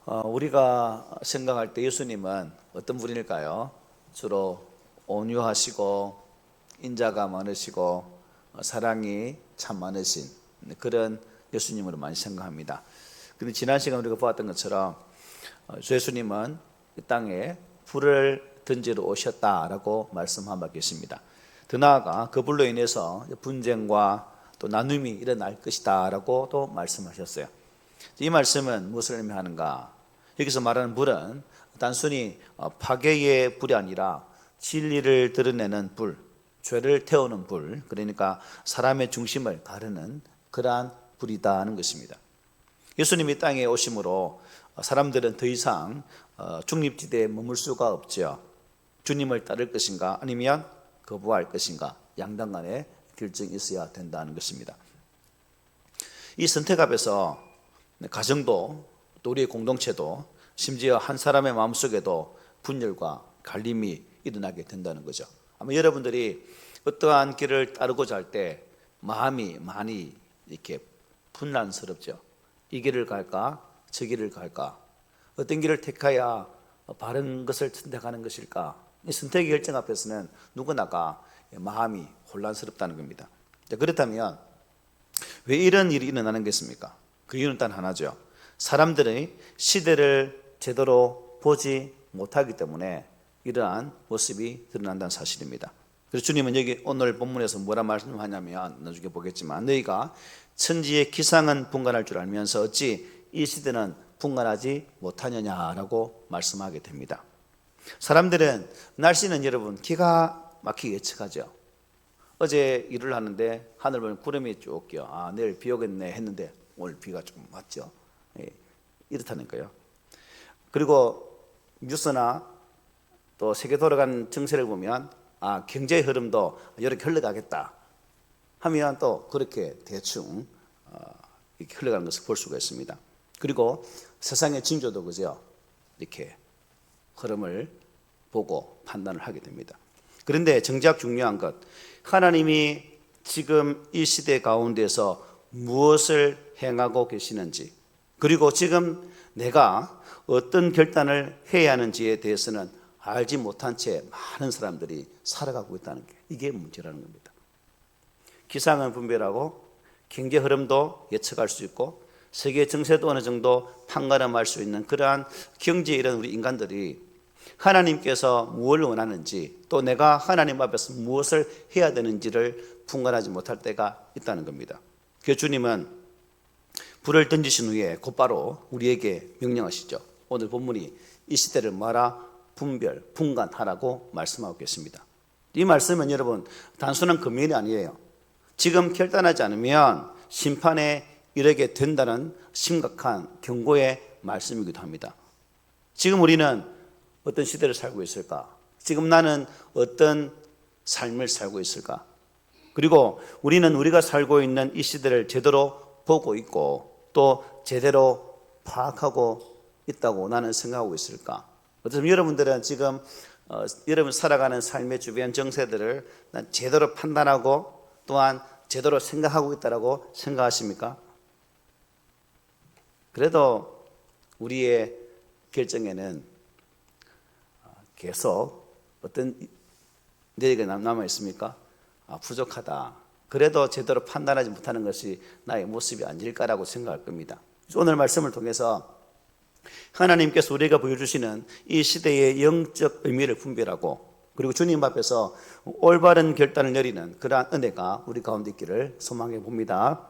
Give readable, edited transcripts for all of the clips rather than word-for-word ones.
우리가 생각할 때 예수님은 어떤 분일까요? 주로 온유하시고 인자가 많으시고 사랑이 참 많으신 그런 예수님으로 많이 생각합니다. 그런데 지난 시간 우리가 보았던 것처럼 주 예수님은 이 땅에 불을 던지러 오셨다라고 말씀한 바 계십니다. 더 나아가 그 불로 인해서 분쟁과 또 나눔이 일어날 것이다 라고 또 말씀하셨어요. 이 말씀은 무엇을 의미하는가? 여기서 말하는 불은 단순히 파괴의 불이 아니라 진리를 드러내는 불, 죄를 태우는 불, 그러니까 사람의 중심을 가르는 그러한 불이다 하는 것입니다. 예수님이 땅에 오심으로 사람들은 더 이상 중립지대에 머물 수가 없죠. 주님을 따를 것인가 아니면 거부할 것인가, 양당 간에 결정이 있어야 된다는 것입니다. 이 선택 앞에서 가정도 또 우리의 공동체도 심지어 한 사람의 마음속에도 분열과 갈림이 일어나게 된다는 거죠. 아마 여러분들이 어떠한 길을 따르고자 할 때 마음이 많이 이렇게 분란스럽죠. 이 길을 갈까 저 길을 갈까, 어떤 길을 택해야 바른 것을 선택하는 것일까. 이 선택의 결정 앞에서는 누구나가 마음이 혼란스럽다는 겁니다. 그렇다면 왜 이런 일이 일어나는 것입니까? 그 이유는 단 하나죠. 사람들이 시대를 제대로 보지 못하기 때문에 이러한 모습이 드러난다는 사실입니다. 그래서 주님은 여기 오늘 본문에서 뭐라 말씀하냐면, 나중에 보겠지만, 너희가 천지의 기상은 분간할 줄 알면서 어찌 이 시대는 분간하지 못하느냐라고 말씀하게 됩니다. 사람들은 날씨는 여러분 기가 막히게 예측하죠. 어제 일을 하는데 하늘 보면 구름이 쭉 껴. 내일 비 오겠네 했는데 오늘 비가 조금 왔죠. 이렇다니까요. 그리고 뉴스나 또 세계 돌아가는 정세를 보면 경제의 흐름도 이렇게 흘러가겠다 하면 또 그렇게 대충 이렇게 흘러가는 것을 볼 수가 있습니다. 그리고 세상의 징조도 그죠, 이렇게 흐름을 보고 판단을 하게 됩니다. 그런데 정작 중요한 것, 하나님이 지금 이 시대 가운데서 무엇을 행하고 계시는지, 그리고 지금 내가 어떤 결단을 해야 하는지에 대해서는 알지 못한 채 많은 사람들이 살아가고 있다는 게, 이게 문제라는 겁니다. 기상은 분별하고 경제 흐름도 예측할 수 있고 세계 정세도 어느 정도 판가름할 수 있는 그러한 경제에 이런 우리 인간들이 하나님께서 무엇을 원하는지, 또 내가 하나님 앞에서 무엇을 해야 되는지를 분간하지 못할 때가 있다는 겁니다. 그래서 주님은 불을 던지신 후에 곧바로 우리에게 명령하시죠. 오늘 본문이 이 시대를 뭐하라? 분별, 분간하라고 말씀하고 계십니다. 이 말씀은 여러분 단순한 금면이 아니에요. 지금 결단하지 않으면 심판에 이르게 된다는 심각한 경고의 말씀이기도 합니다. 지금 우리는 어떤 시대를 살고 있을까? 지금 나는 어떤 삶을 살고 있을까? 그리고 우리는 우리가 살고 있는 이 시대를 제대로 보고 있고 또 제대로 파악하고 있다고 나는 생각하고 있을까? 어쩌면 여러분들은 지금 여러분 살아가는 삶의 주변 정세들을 난 제대로 판단하고 또한 제대로 생각하고 있다고 생각하십니까? 그래도 우리의 결정에는 계속 어떤 내리가 남아 있습니까? 부족하다. 그래도 제대로 판단하지 못하는 것이 나의 모습이 아닐까라고 생각할 겁니다. 오늘 말씀을 통해서 하나님께서 우리가 보여주시는 이 시대의 영적 의미를 분별하고, 그리고 주님 앞에서 올바른 결단을 내리는 그러한 은혜가 우리 가운데 있기를 소망해 봅니다.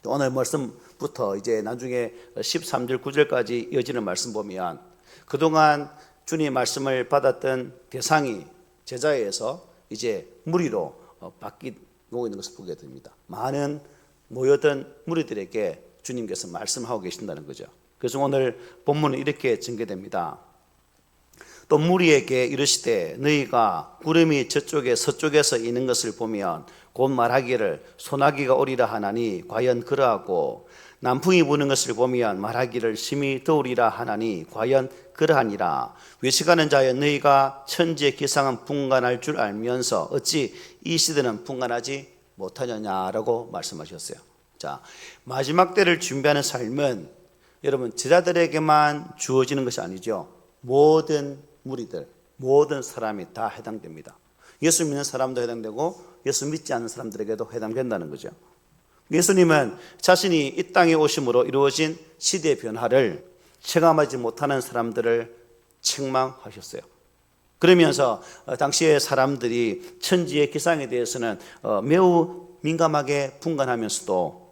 오늘 말씀부터 이제 나중에 13절 9절까지 이어지는 말씀 보면 그동안 주님 말씀을 받았던 대상이 제자에서 이제 무리로 바뀌고 있는 것을 보게 됩니다. 많은 모여든 무리들에게 주님께서 말씀하고 계신다는 거죠. 그래서 오늘 본문은 이렇게 전개됩니다. 또 무리에게 이르시되 너희가 구름이 저쪽에 서쪽에서 이는 것을 보면 곧 말하기를 소나기가 오리라 하나니 과연 그러하고, 남풍이 부는 것을 보면 말하기를 심히 더우리라 하나니 과연 그러하니라. 외식하는 자여 너희가 천지의 기상은 분간할 줄 알면서 어찌 이 시대는 분간하지 못하느냐라고 말씀하셨어요. 자, 마지막 때를 준비하는 삶은 여러분 제자들에게만 주어지는 것이 아니죠. 모든 무리들, 모든 사람이 다 해당됩니다. 예수 믿는 사람도 해당되고 예수 믿지 않는 사람들에게도 해당된다는 거죠. 예수님은 자신이 이 땅에 오심으로 이루어진 시대의 변화를 체감하지 못하는 사람들을 책망하셨어요. 그러면서 당시의 사람들이 천지의 기상에 대해서는 매우 민감하게 분간하면서도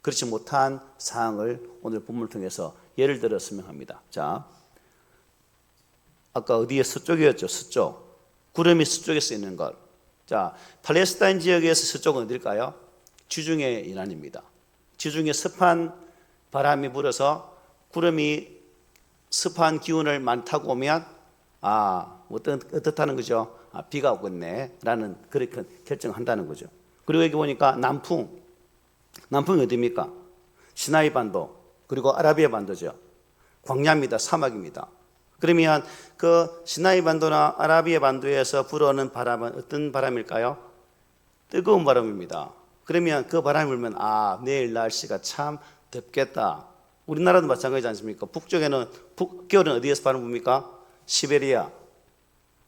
그렇지 못한 사항을 오늘 본문을 통해서 예를 들어 설명합니다. 자, 아까 어디에 서쪽이었죠? 서쪽. 구름이 서쪽에 서 있는 것. 자, 팔레스타인 지역에서 서쪽은 어딜까요? 지중해 이란입니다. 지중해 습한 바람이 불어서 구름이 습한 기운을 많이 타고 오면 어떻다는 거죠? 비가 오겠네 라는 그렇게 결정한다는 거죠. 그리고 여기 보니까 남풍이 어디입니까? 시나이 반도 그리고 아라비아 반도죠. 광야입니다. 사막입니다. 그러면 그 시나이 반도나 아라비아 반도에서 불어오는 바람은 어떤 바람일까요? 뜨거운 바람입니다. 그러면 그 바람이 불면 내일 날씨가 참 덥겠다. 우리나라도 마찬가지지 않습니까? 북쪽에는 겨울은 어디에서 바람 붑니까? 시베리아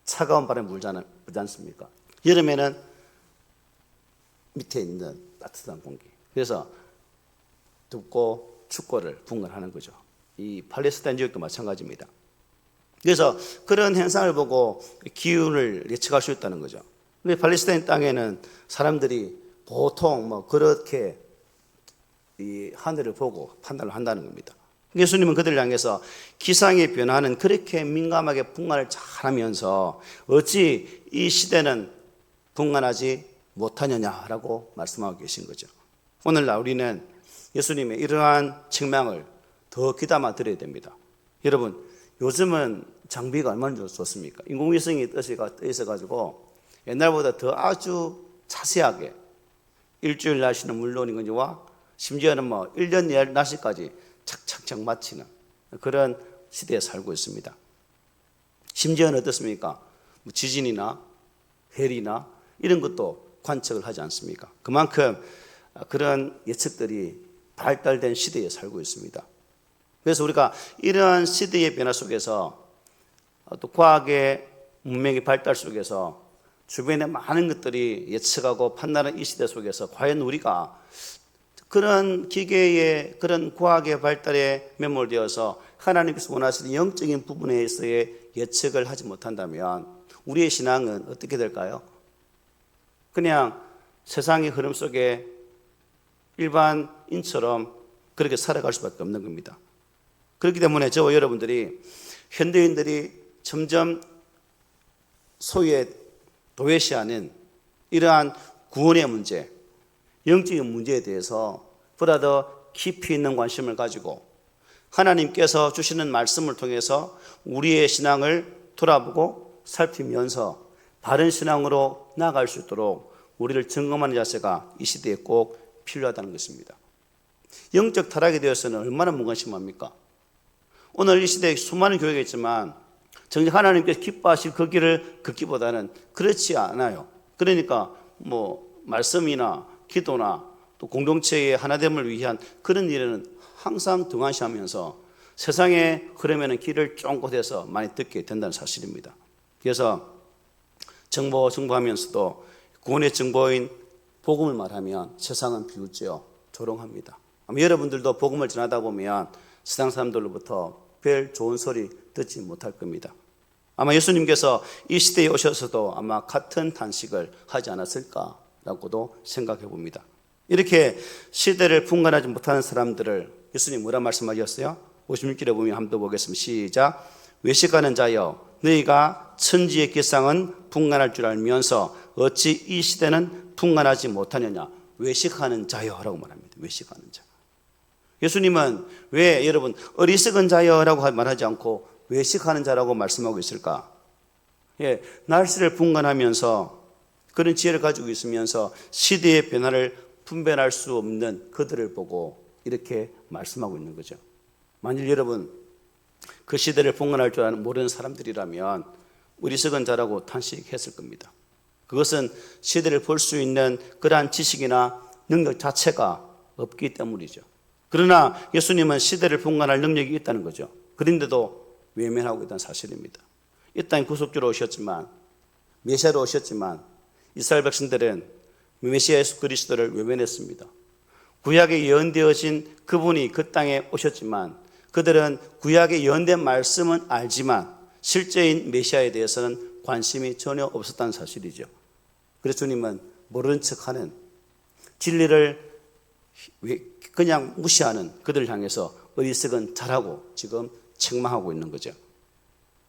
차가운 바람이 불지 않습니까? 여름에는 밑에 있는 따뜻한 공기. 그래서 덥고 춥고를 분간하는 거죠. 이 팔레스타인 지역도 마찬가지입니다. 그래서 그런 현상을 보고 기운을 예측할 수 있다는 거죠. 근데 팔레스타인 땅에는 사람들이 보통 그렇게 이 하늘을 보고 판단을 한다는 겁니다. 예수님은 그들을 향해서 기상의 변화는 그렇게 민감하게 분간을 잘하면서 어찌 이 시대는 분간하지 못하느냐라고 말씀하고 계신 거죠. 오늘날 우리는 예수님의 이러한 책망을 더 귀담아 들어야 됩니다. 여러분, 요즘은 장비가 얼마나 좋습니까? 인공위성이 떠 있어가지고 옛날보다 더 아주 자세하게 일주일 날씨는 물론이거니와 심지어는 1년 날씨까지 착착착 맞히는 그런 시대에 살고 있습니다. 심지어는 어떻습니까? 지진이나 해리나 이런 것도 관측을 하지 않습니까? 그만큼 그런 예측들이 발달된 시대에 살고 있습니다. 그래서 우리가 이러한 시대의 변화 속에서 또 과학의 문명의 발달 속에서 주변에 많은 것들이 예측하고 판단하는 이 시대 속에서 과연 우리가 그런 기계의 그런 과학의 발달에 매몰되어서 하나님께서 원하시는 영적인 부분에 있어의 예측을 하지 못한다면 우리의 신앙은 어떻게 될까요? 그냥 세상의 흐름 속에 일반인처럼 그렇게 살아갈 수밖에 없는 겁니다. 그렇기 때문에 저와 여러분들이 현대인들이 점점 소위에 도외시하는 이러한 구원의 문제, 영적인 문제에 대해서 보다 더 깊이 있는 관심을 가지고 하나님께서 주시는 말씀을 통해서 우리의 신앙을 돌아보고 살피면서 바른 신앙으로 나아갈 수 있도록 우리를 점검하는 자세가 이 시대에 꼭 필요하다는 것입니다. 영적 타락에 대해서는 얼마나 무관심합니까? 오늘 이 시대에 수많은 교회가 있지만 정작 하나님께서 기뻐하실 그 길을 걷기보다는 그렇지 않아요. 그러니까 말씀이나 기도나 또 공동체의 하나됨을 위한 그런 일에는 항상 등한시하면서 세상의 흐름에는 길을 쫑긋해서 많이 듣게 된다는 사실입니다. 그래서 정보하면서도 구원의 정보인 복음을 말하면 세상은 비웃지요. 조롱합니다. 아마 여러분들도 복음을 전하다 보면 세상 사람들로부터 별 좋은 소리 듣지 못할 겁니다. 아마 예수님께서 이 시대에 오셔서도 아마 같은 탄식을 하지 않았을까라고도 생각해 봅니다. 이렇게 시대를 분간하지 못하는 사람들을 예수님 뭐라 말씀하셨어요? 56절에 보면 한번 더 보겠습니다. 시작. 외식하는 자여 너희가 천지의 기상은 분간할 줄 알면서 어찌 이 시대는 분간하지 못하느냐. 외식하는 자여 라고 말합니다. 외식하는 자. 예수님은 왜 여러분 어리석은 자여라고 말하지 않고 외식하는 자라고 말씀하고 있을까? 날씨를 분간하면서 그런 지혜를 가지고 있으면서 시대의 변화를 분별할 수 없는 그들을 보고 이렇게 말씀하고 있는 거죠. 만일 여러분 그 시대를 분간할 줄 모르는 사람들이라면 어리석은 자라고 탄식했을 겁니다. 그것은 시대를 볼 수 있는 그러한 지식이나 능력 자체가 없기 때문이죠. 그러나 예수님은 시대를 분간할 능력이 있다는 거죠. 그런데도 외면하고 있다는 사실입니다. 이 땅에 구속주로 오셨지만, 메시아로 오셨지만 이스라엘 백성들은 메시아 예수 그리스도를 외면했습니다. 구약에 예언되어진 그분이 그 땅에 오셨지만 그들은 구약에 예언된 말씀은 알지만 실제인 메시아에 대해서는 관심이 전혀 없었다는 사실이죠. 그래서 주님은 모르는 척하는, 진리를 그냥 무시하는 그들을 향해서 어리석은 자라고 지금 책망하고 있는 거죠.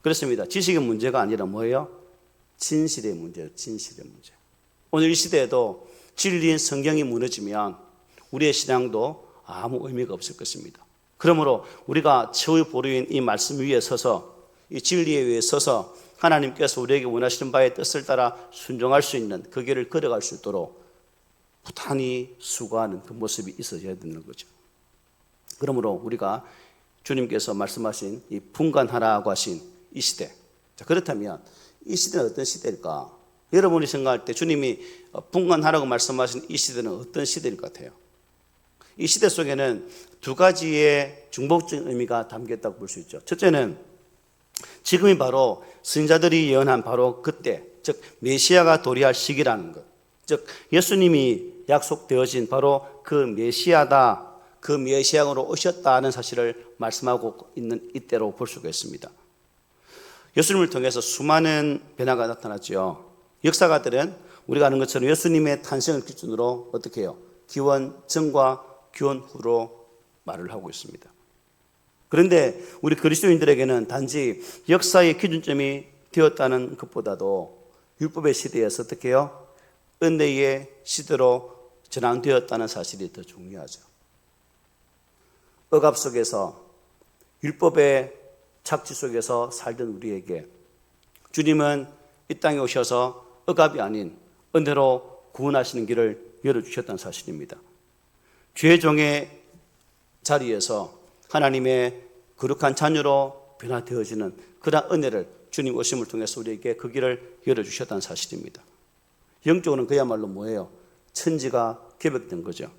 그렇습니다. 지식의 문제가 아니라 뭐예요? 진실의 문제예요. 진실의 문제. 오늘 이 시대에도 진리인 성경이 무너지면 우리의 신앙도 아무 의미가 없을 것입니다. 그러므로 우리가 최후의 보루인 이 말씀 위에 서서, 이 진리에 위에 서서 하나님께서 우리에게 원하시는 바의 뜻을 따라 순종할 수 있는 그 길을 걸어갈 수 있도록 부단히 수고하는 그 모습이 있어야 되는 거죠. 그러므로 우리가 주님께서 말씀하신 이 분간하라고 하신 이 시대, 자, 그렇다면 이 시대는 어떤 시대일까? 여러분이 생각할 때 주님이 분간하라고 말씀하신 이 시대는 어떤 시대일 것 같아요? 이 시대 속에는 두 가지의 중복적인 의미가 담겨 있다고 볼 수 있죠. 첫째는 지금이 바로 선지자들이 예언한 바로 그때, 즉 메시아가 도래할 시기라는 것, 즉 예수님이 약속되어진 바로 그 메시아다, 그 메시아로 오셨다는 사실을 말씀하고 있는 이때로 볼 수가 있습니다. 예수님을 통해서 수많은 변화가 나타났죠. 역사가들은 우리가 아는 것처럼 예수님의 탄생을 기준으로 어떻게 해요? 기원 전과 기원 후로 말을 하고 있습니다. 그런데 우리 그리스도인들에게는 단지 역사의 기준점이 되었다는 것보다도 율법의 시대에서 어떻게 해요? 은혜의 시대로 전환되었다는 사실이 더 중요하죠. 억압 속에서, 율법의 착취 속에서 살던 우리에게 주님은 이 땅에 오셔서 억압이 아닌 은혜로 구원하시는 길을 열어주셨다는 사실입니다. 죄종의 자리에서 하나님의 거룩한 자녀로 변화되어지는 그러한 은혜를 주님 오심을 통해서 우리에게 그 길을 열어주셨다는 사실입니다. 영적으로는 그야말로 뭐예요? 천지가 개벽된 거죠.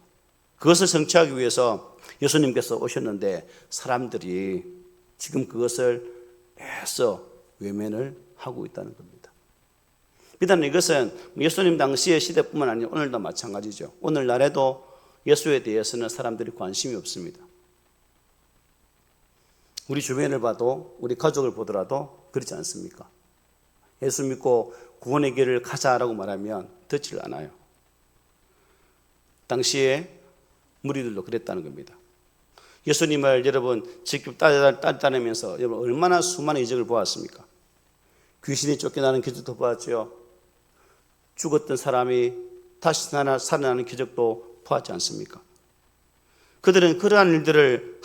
그것을 성취하기 위해서 예수님께서 오셨는데 사람들이 지금 그것을 애써 외면을 하고 있다는 겁니다. 비단 이것은 예수님 당시의 시대뿐만 아니라 오늘도 마찬가지죠. 오늘날에도 예수에 대해서는 사람들이 관심이 없습니다. 우리 주변을 봐도, 우리 가족을 보더라도 그렇지 않습니까? 예수 믿고 구원의 길을 가자라고 말하면 듣지를 않아요. 당시에 무리들도 그랬다는 겁니다. 예수님을 여러분 직접 따라다니면서 여러분 얼마나 수많은 이적을 보았습니까? 귀신이 쫓겨나는 기적도 보았죠. 죽었던 사람이 다시 살아나는 기적도 보았지 않습니까? 그들은 그러한 일들을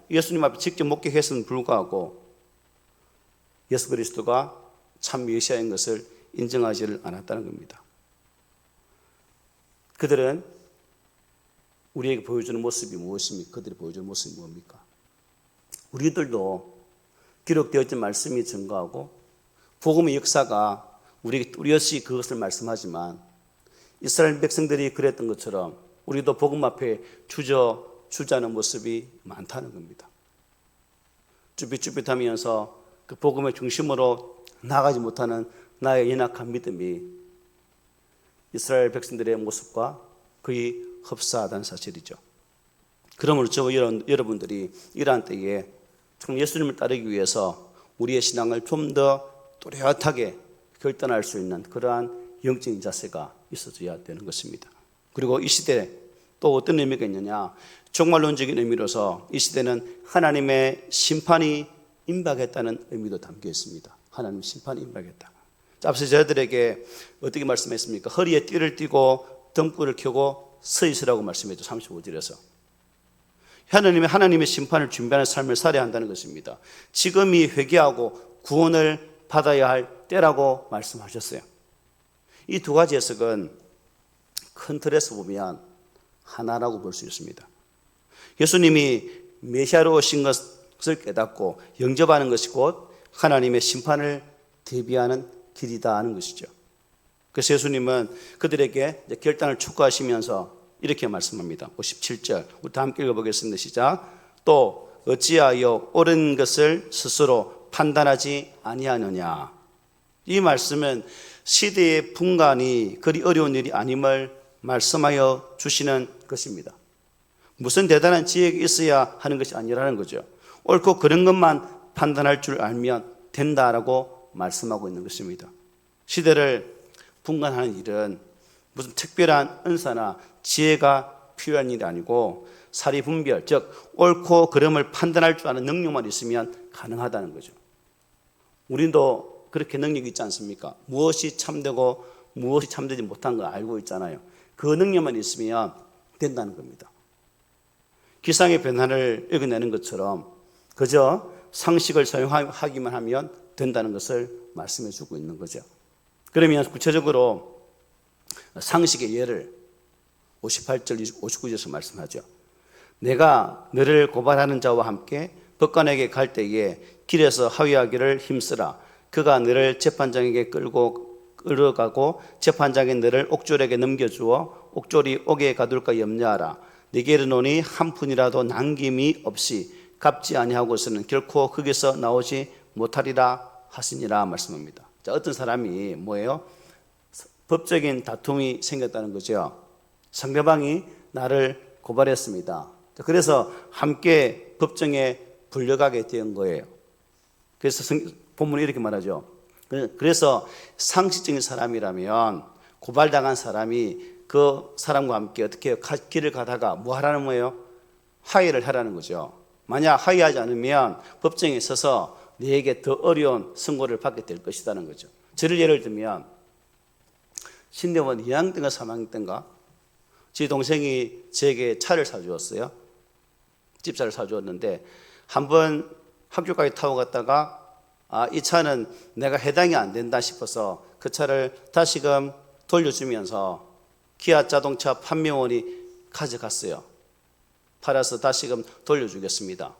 예수님 앞에 직접 목격했음에도 불구하고 예수 그리스도가 참 메시아인 것을 인정하지를 않았다는 겁니다. 그들은 우리에게 보여주는 모습이 무엇입니까? 그들이 보여주는 모습이 뭡니까? 우리들도 기록되어진 말씀이 증거하고 복음의 역사가 우리 역시 그것을 말씀하지만 이스라엘 백성들이 그랬던 것처럼 우리도 복음 앞에 주저하는 모습이 많다는 겁니다. 쭈삣쭈삣하면서 그 복음의 중심으로 나가지 못하는 나의 연약한 믿음이 이스라엘 백성들의 모습과 거의 흡사하다는 사실이죠. 그러므로 저와 여러분들이 이러한 때에 참 예수님을 따르기 위해서 우리의 신앙을 좀 더 또렷하게 결단할 수 있는 그러한 영적인 자세가 있어져야 되는 것입니다. 그리고 이 시대에 또 어떤 의미가 있느냐? 종말론적인 의미로서 이 시대는 하나님의 심판이 임박했다는 의미도 담겨 있습니다. 하나님의 심판이 임박했다. 앞서 저희들에게 어떻게 말씀했습니까? 허리에 띠를 띠고 등불을 켜고 서 있으라고 말씀했죠. 35절에서. 하나님의 심판을 준비하는 삶을 살아야 한다는 것입니다. 지금이 회개하고 구원을 받아야 할 때라고 말씀하셨어요. 이 두 가지 해석은 큰 틀에서 보면 하나라고 볼 수 있습니다. 예수님이 메시아로 오신 것을 깨닫고 영접하는 것이 곧 하나님의 심판을 대비하는 길이다 하는 것이죠. 그래서 예수님은 그들에게 결단을 촉구하시면서 이렇게 말씀합니다. 57절 우리 다 함께 읽어보겠습니다. 시작. 또 어찌하여 옳은 것을 스스로 판단하지 아니하느냐. 이 말씀은 시대의 분간이 그리 어려운 일이 아님을 말씀하여 주시는 것입니다. 무슨 대단한 지혜가 있어야 하는 것이 아니라는 거죠. 옳고 그런 것만 판단할 줄 알면 된다라고 말씀하고 있는 것입니다. 시대를 분간하는 일은 무슨 특별한 은사나 지혜가 필요한 일이 아니고 사리분별, 즉 옳고 그름을 판단할 줄 아는 능력만 있으면 가능하다는 거죠. 우리도 그렇게 능력이 있지 않습니까? 무엇이 참되고 무엇이 참되지 못한 거 알고 있잖아요. 그 능력만 있으면 된다는 겁니다. 기상의 변화를 읽어내는 것처럼 그저 상식을 사용하기만 하면 된다는 것을 말씀해 주고 있는 거죠. 그러면 구체적으로 상식의 예를 58절, 59절에서 말씀하죠. 내가 너를 고발하는 자와 함께 법관에게 갈 때에 길에서 하위하기를 힘쓰라. 그가 너를 재판장에게 끌어가고 재판장이 너를 옥졸에게 넘겨주어 옥졸이 옥에 가둘까 염려하라. 네게 이르노니 한 푼이라도 남김이 없이 갚지 아니하고서는 결코 거기서 나오지 못하리라 하시니라 말씀합니다. 자, 어떤 사람이 뭐예요? 법적인 다툼이 생겼다는 거죠. 상대방이 나를 고발했습니다. 그래서 함께 법정에 불려가게 된 거예요. 그래서 본문이 이렇게 말하죠. 그래서 상식적인 사람이라면 고발당한 사람이 그 사람과 함께 어떻게 길을 가다가 뭐 하라는 거예요? 하의를 하라는 거죠. 만약 하의하지 않으면 법정에 서서 네게 더 어려운 선고를 받게 될 것이라는 거죠. 저를 예를 들면 신대원 2학년 때인가 3학년 때인가 제 동생이 제게 차를 사주었어요. 집차를 사주었는데 한번 학교까지 타고 갔다가 이 차는 내가 해당이 안 된다 싶어서 그 차를 다시금 돌려주면서 기아 자동차 판매원이 가져갔어요. 팔아서 다시금 돌려주겠습니다.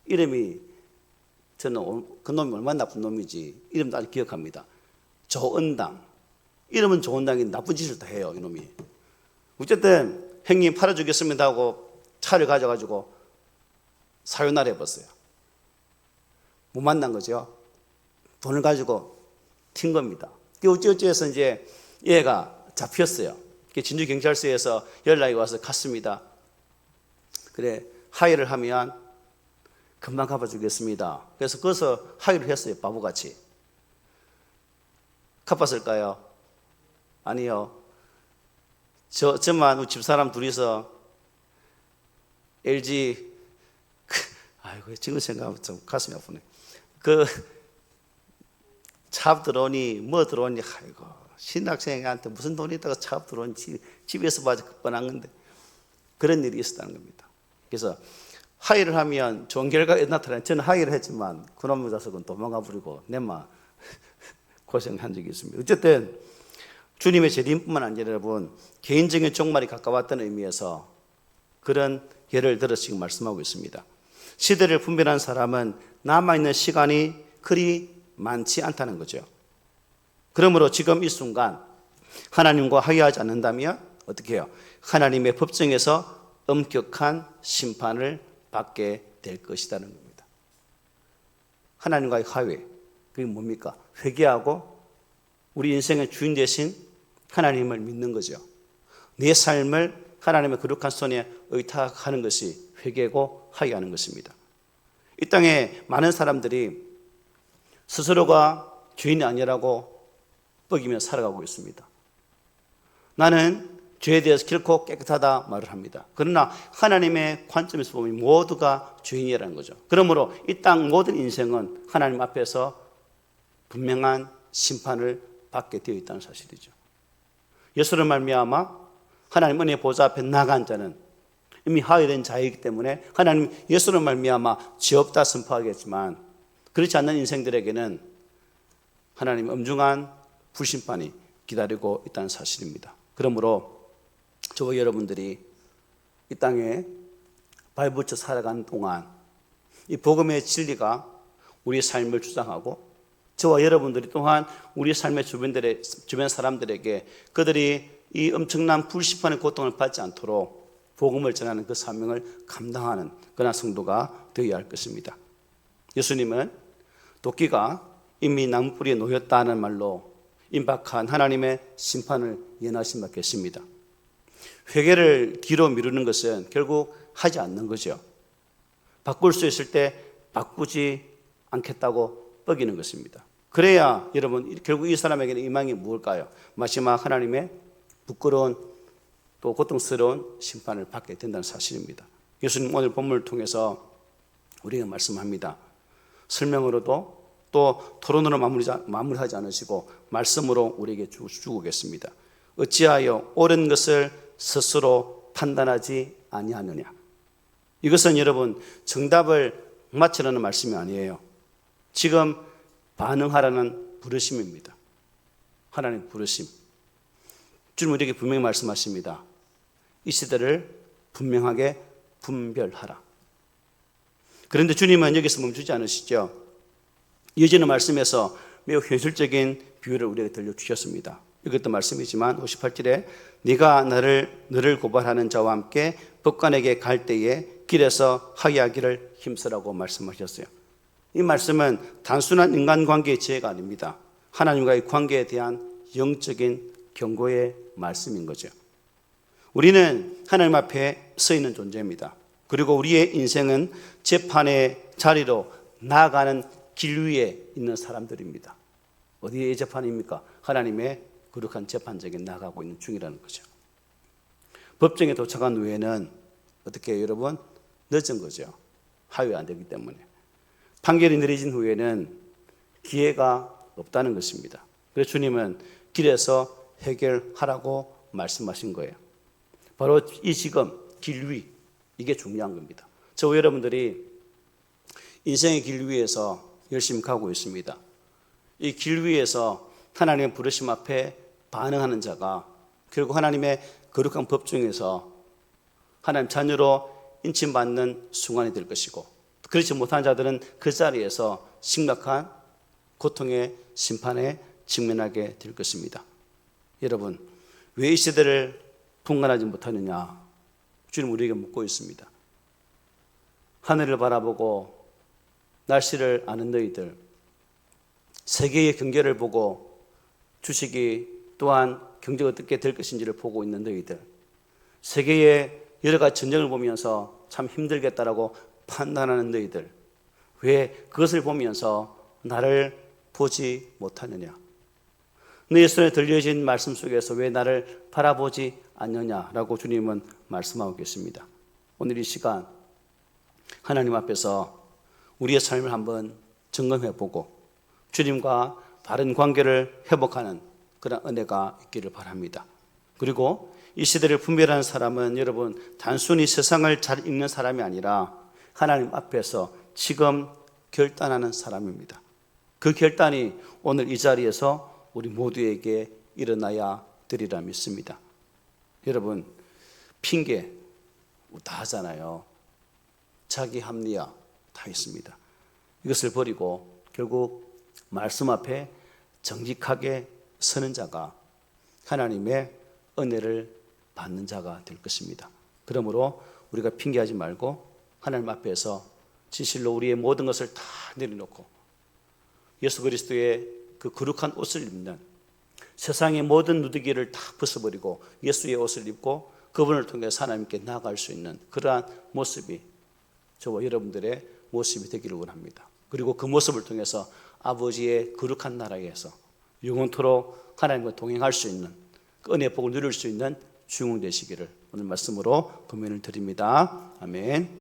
이름이 저는 그 놈이 얼마나 나쁜 놈인지 이름도 아직 기억합니다. 조은당. 이름은 조은당이 나쁜 짓을 다 해요. 이놈이. 어쨌든 형님 팔아주겠습니다 하고 차를 가져가지고 사유나라 해봤어요. 못 만난 거죠. 돈을 가지고 튄 겁니다. 어찌어찌해서 이제 얘가 잡혔어요. 진주경찰서에서 연락이 와서 갔습니다. 그래, 하의를 하면 금방 갚아주겠습니다. 그래서 거기서 하의를 했어요. 바보같이. 갚았을까요? 아니요. 저만 우리 집사람 둘이서 LG 아이고 지금 생각하면 좀 가슴이 아프네. 차업 들어오니 뭐 들어오니 아이고 신학생한테 무슨 돈이 있다가 차업 들어오니 집에서 봐서 뻔한 건데 그런 일이 있었다는 겁니다. 그래서 하의를 하면 좋은 결과가 나타나는 저는 하의를 했지만 그놈의 자석은 도망가 버리고 내마 고생한 적이 있습니다. 어쨌든 주님의 재림뿐만 아니라 여러분 개인적인 종말이 가까웠다는 의미에서 그런 예를 들어 지금 말씀하고 있습니다. 시대를 분별한 사람은 남아있는 시간이 그리 많지 않다는 거죠. 그러므로 지금 이 순간 하나님과 화해하지 않는다면 어떻게 해요? 하나님의 법정에서 엄격한 심판을 받게 될 것이라는 겁니다. 하나님과의 화해, 그게 뭡니까? 회개하고 우리 인생의 주인 되신 하나님을 믿는 거죠. 내 삶을 하나님의 거룩한 손에 의탁하는 것이 회개고 화해하는 것입니다. 이 땅에 많은 사람들이 스스로가 죄인이 아니라고 뻐기며 살아가고 있습니다. 나는 죄에 대해서 결코 깨끗하다 말을 합니다. 그러나 하나님의 관점에서 보면 모두가 죄인이라는 거죠. 그러므로 이 땅 모든 인생은 하나님 앞에서 분명한 심판을 받게 되어 있다는 사실이죠. 예수를 말미암아 하나님 은혜 보좌 앞에 나간 자는 이미 화해된 자이기 때문에 하나님 예수를 말미암아 죄 없다 선포하겠지만 그렇지 않는 인생들에게는 하나님 엄중한 불심판이 기다리고 있다는 사실입니다. 그러므로 저와 여러분들이 이 땅에 발붙여 살아가는 동안 이 복음의 진리가 우리의 삶을 주장하고 저와 여러분들이 또한 우리 삶의 주변 사람들에게 그들이 이 엄청난 불심판의 고통을 받지 않도록 복음을 전하는 그 사명을 감당하는 그러한 성도가 되어야 할 것입니다. 예수님은 도끼가 이미 나무뿌리에 놓였다는 말로 임박한 하나님의 심판을 예언하신 바 계십니다. 회개를 뒤로 미루는 것은 결국 하지 않는 거죠. 바꿀 수 있을 때 바꾸지 않겠다고 뻐기는 것입니다. 그래야 여러분 결국 이 사람에게는 희망이 무엇일까요? 마지막 하나님의 부끄러운 또 고통스러운 심판을 받게 된다는 사실입니다. 예수님 오늘 본문을 통해서 우리에게 말씀합니다. 설명으로도 또 토론으로 마무리하지 않으시고 말씀으로 우리에게 주고 계십니다. 어찌하여 옳은 것을 스스로 판단하지 아니하느냐. 이것은 여러분 정답을 맞추라는 말씀이 아니에요. 지금 반응하라는 부르심입니다. 하나님 부르심. 주님 우리에게 분명히 말씀하십니다. 이 시대를 분명하게 분별하라. 그런데 주님은 여기서 멈추지 않으시죠. 이어지는 말씀에서 매우 현실적인 비유를 우리에게 들려주셨습니다. 이것도 말씀이지만 58절에 네가 너를 고발하는 자와 함께 법관에게 갈 때에 길에서 항의하기를 힘쓰라고 말씀하셨어요. 이 말씀은 단순한 인간관계의 지혜가 아닙니다. 하나님과의 관계에 대한 영적인 경고의 말씀인 거죠. 우리는 하나님 앞에 서 있는 존재입니다. 그리고 우리의 인생은 재판의 자리로 나아가는 길 위에 있는 사람들입니다. 어디의 재판입니까? 하나님의 거룩한 재판장에 나가고 있는 중이라는 거죠. 법정에 도착한 후에는 어떻게 해요, 여러분? 늦은 거죠. 하위 안 되기 때문에. 판결이 내려진 후에는 기회가 없다는 것입니다. 그래서 주님은 길에서 해결하라고 말씀하신 거예요. 바로 이 지금 길 위, 이게 중요한 겁니다. 저와 여러분들이 인생의 길 위에서 열심히 가고 있습니다. 이 길 위에서 하나님의 부르심 앞에 반응하는 자가 결국 하나님의 거룩한 법 중에서 하나님 자녀로 인침받는 순간이 될 것이고, 그렇지 못한 자들은 그 자리에서 심각한 고통의 심판에 직면하게 될 것입니다. 여러분, 왜 이 시대를 분간하지 못하느냐? 주님 우리에게 묻고 있습니다. 하늘을 바라보고 날씨를 아는 너희들, 세계의 경제를 보고 주식이 또한 경제가 어떻게 될 것인지를 보고 있는 너희들, 세계의 여러 가지 전쟁을 보면서 참 힘들겠다라고 판단하는 너희들, 왜 그것을 보면서 나를 보지 못하느냐? 너희 손에 들려진 말씀 속에서 왜 나를 바라보지 않느냐라고 주님은 말씀하고 계십니다. 오늘 이 시간 하나님 앞에서 우리의 삶을 한번 점검해보고 주님과 바른 관계를 회복하는 그런 은혜가 있기를 바랍니다. 그리고 이 시대를 분별하는 사람은 여러분 단순히 세상을 잘 읽는 사람이 아니라 하나님 앞에서 지금 결단하는 사람입니다. 그 결단이 오늘 이 자리에서 우리 모두에게 일어나야 되리라 믿습니다. 여러분, 핑계 다 하잖아요. 자기 합리화 다 있습니다. 이것을 버리고 결국 말씀 앞에 정직하게 서는 자가 하나님의 은혜를 받는 자가 될 것입니다. 그러므로 우리가 핑계하지 말고 하나님 앞에서 진실로 우리의 모든 것을 다 내려놓고 예수 그리스도의 그 거룩한 옷을 입는, 세상의 모든 누더기를 다 벗어버리고 예수의 옷을 입고 그분을 통해서 하나님께 나아갈 수 있는 그러한 모습이 저와 여러분들의 모습이 되기를 원합니다. 그리고 그 모습을 통해서 아버지의 거룩한 나라에서 영원토록 하나님과 동행할 수 있는 그 은혜의 복을 누릴 수 있는 주인공 되시기를 오늘 말씀으로 권면을 드립니다. 아멘.